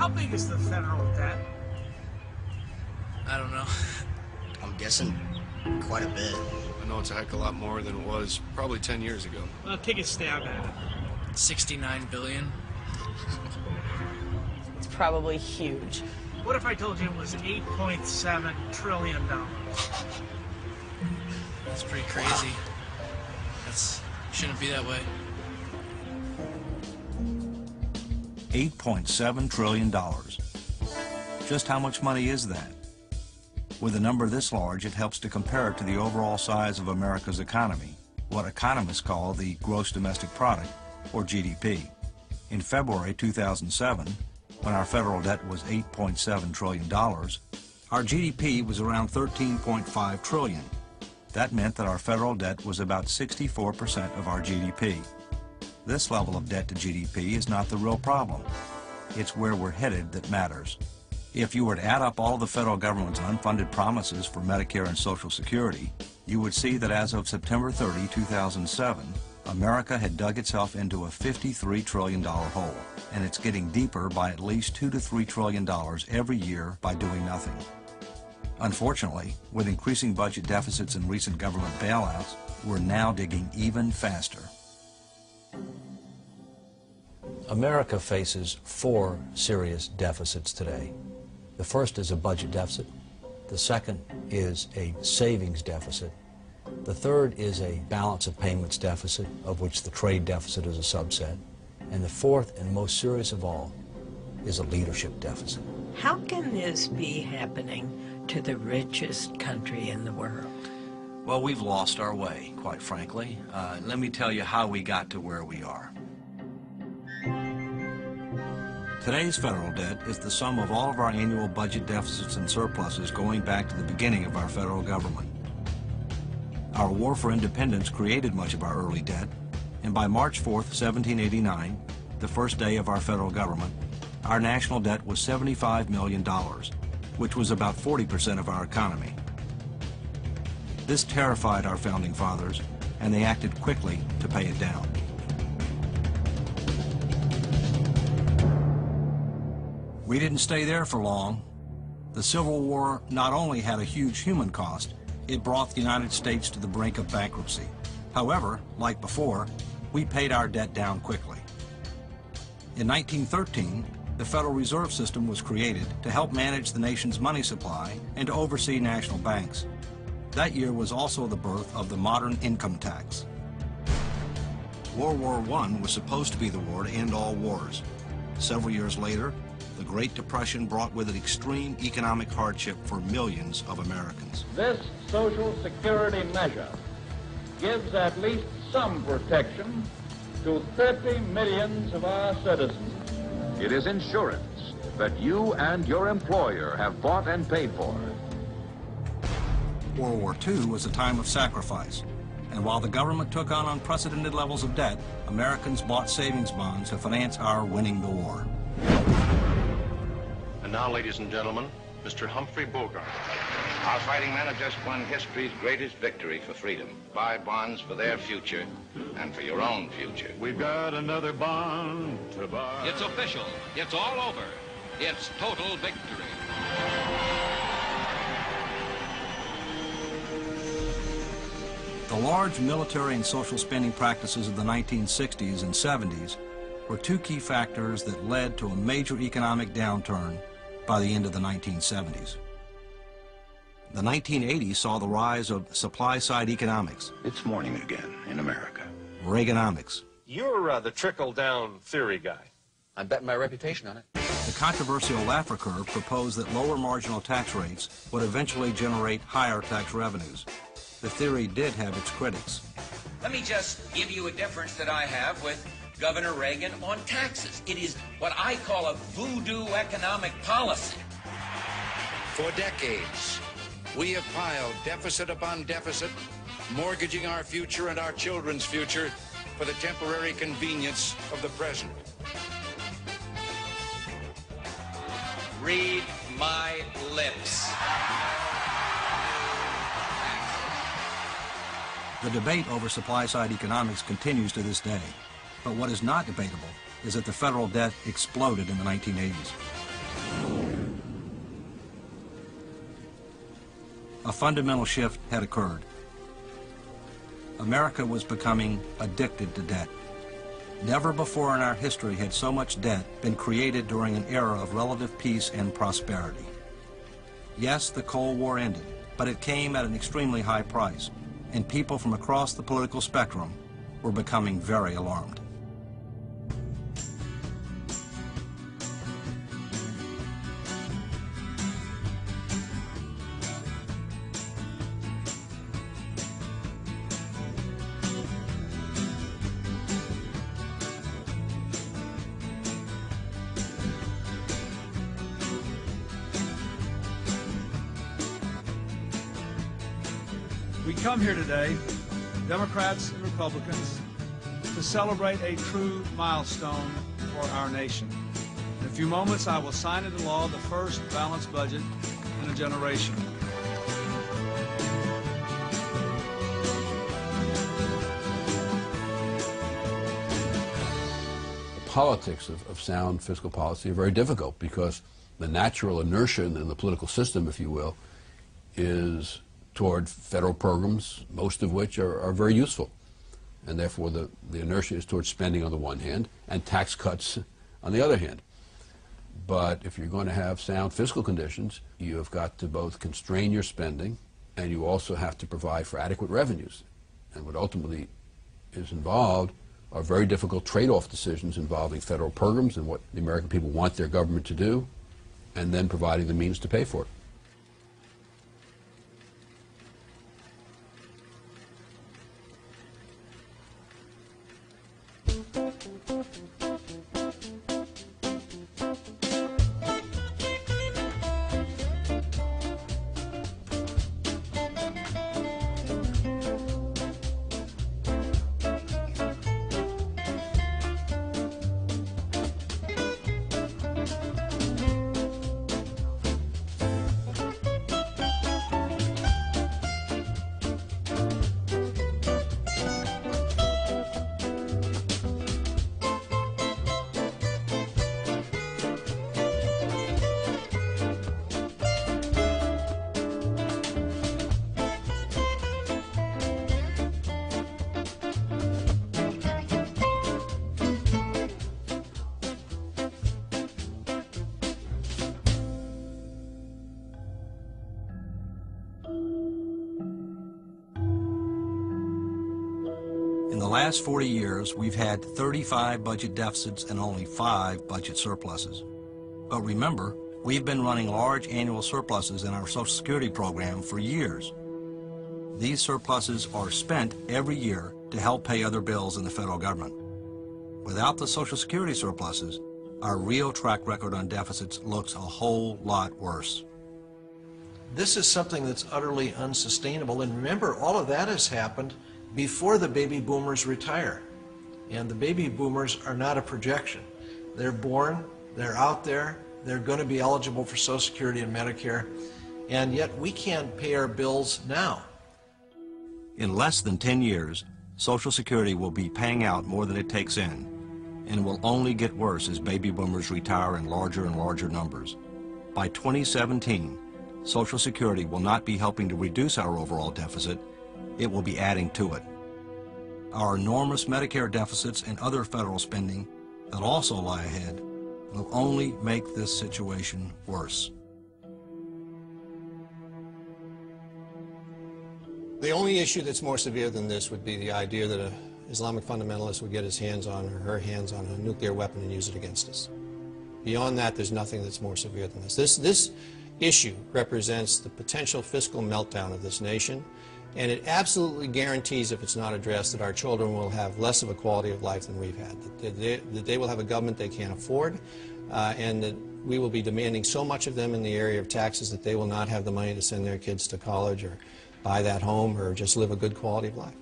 How big is the federal debt? I don't know. I'm guessing quite a bit. I know it's a heck of a lot more than it was probably 10 years ago. Well, take a stab at it. 69 billion. It's probably huge. What if I told you it was $8.7 trillion? That's pretty crazy. Shouldn't be that way. $8.7 trillion. Just how much money is that? With a number this large, it helps to compare it to the overall size of America's economy, what economists call the gross domestic product, or GDP. In February 2007, when our federal debt was $8.7 trillion, our GDP was around $13.5 trillion. That meant that our federal debt was about 64% of our GDP. This level of debt to GDP is not the real problem. It's where we're headed that matters. If you were to add up all the federal government's unfunded promises for Medicare and Social Security, you would see that as of September 30, 2007, America had dug itself into a $53 trillion hole, and it's getting deeper by at least $2 to $3 trillion every year by doing nothing. Unfortunately, with increasing budget deficits and recent government bailouts, we're now digging even faster. America faces 4 serious deficits today. The first is a budget deficit. The second is a savings deficit. The third is a balance of payments deficit, of which the trade deficit is a subset. And the fourth and most serious of all is a leadership deficit. How can this be happening to the richest country in the world? Well, we've lost our way, quite frankly. Let me tell you how we got to where we are. Today's federal debt is the sum of all of our annual budget deficits and surpluses going back to the beginning of our federal government. Our war for independence created much of our early debt, and by March 4th, 1789, the first day of our federal government, our national debt was $75 million, which was about 40% of our economy. This terrified our founding fathers, and they acted quickly to pay it down. We didn't stay there for long. The Civil War not only had a huge human cost, it brought the United States to the brink of bankruptcy. However, like before, we paid our debt down quickly. In 1913, the Federal Reserve System was created to help manage the nation's money supply and to oversee national banks. That year was also the birth of the modern income tax. World War I was supposed to be the war to end all wars. Several years later, the Great Depression brought with it extreme economic hardship for millions of Americans. This Social Security measure gives at least some protection to 30 million of our citizens. It is insurance that you and your employer have bought and paid for. World War II was a time of sacrifice, and while the government took on unprecedented levels of debt, Americans bought savings bonds to finance our winning the war. And now, ladies and gentlemen, Mr. Humphrey Bogart. Our fighting men have just won history's greatest victory for freedom. Buy bonds for their future and for your own future. We've got another bond to buy. It's official. It's all over. It's total victory. The large military and social spending practices of the 1960s and 70s were 2 key factors that led to a major economic downturn by the end of the 1970s. The 1980s saw the rise of supply-side economics. It's morning again in America. Reaganomics. You're the trickle-down theory guy. I'm betting my reputation on it. The controversial Laffer curve proposed that lower marginal tax rates would eventually generate higher tax revenues. The theory did have its critics. Let me just give you a difference that I have with Governor Reagan on taxes. It is what I call a voodoo economic policy. For decades, we have piled deficit upon deficit, mortgaging our future and our children's future for the temporary convenience of the present. Read my lips. The debate over supply-side economics continues to this day. But what is not debatable is that the federal debt exploded in the 1980s. A fundamental shift had occurred. America was becoming addicted to debt. Never before in our history had so much debt been created during an era of relative peace and prosperity. Yes, the Cold War ended, but it came at an extremely high price, and people from across the political spectrum were becoming very alarmed. We come here today, Democrats and Republicans, to celebrate a true milestone for our nation. In a few moments, I will sign into law the first balanced budget in a generation. The politics of sound fiscal policy are very difficult because the natural inertia in the political system, if you will, is toward federal programs, most of which are very useful. And therefore the inertia is towards spending on the one hand and tax cuts on the other hand. But if you're going to have sound fiscal conditions, you have got to both constrain your spending and you also have to provide for adequate revenues. And what ultimately is involved are very difficult trade-off decisions involving federal programs and what the American people want their government to do, and then providing the means to pay for it. In the last 40 years, we've had 35 budget deficits and only 5 budget surpluses. But remember, we've been running large annual surpluses in our Social Security program for years. These surpluses are spent every year to help pay other bills in the federal government. Without the Social Security surpluses, our real track record on deficits looks a whole lot worse. This is something that's utterly unsustainable, and remember, all of that has happened before the baby boomers retire. And the baby boomers are not a projection. They're born, they're out there, they're going to be eligible for Social Security and Medicare, and yet we can't pay our bills now. In less than 10 years, Social Security will be paying out more than it takes in, and will only get worse as baby boomers retire in larger and larger numbers. By 2017, Social Security will not be helping to reduce our overall deficit, it will be adding to it. Our enormous Medicare deficits and other federal spending that also lie ahead will only make this situation worse. The only issue that's more severe than this would be the idea that an Islamic fundamentalist would get his hands on or her hands on a nuclear weapon and use it against us. Beyond that, there's nothing that's more severe than this. This issue represents the potential fiscal meltdown of this nation, and it absolutely guarantees, if it's not addressed, that our children will have less of a quality of life than we've had, that they will have a government they can't afford, and that we will be demanding so much of them in the area of taxes that they will not have the money to send their kids to college or buy that home or just live a good quality of life.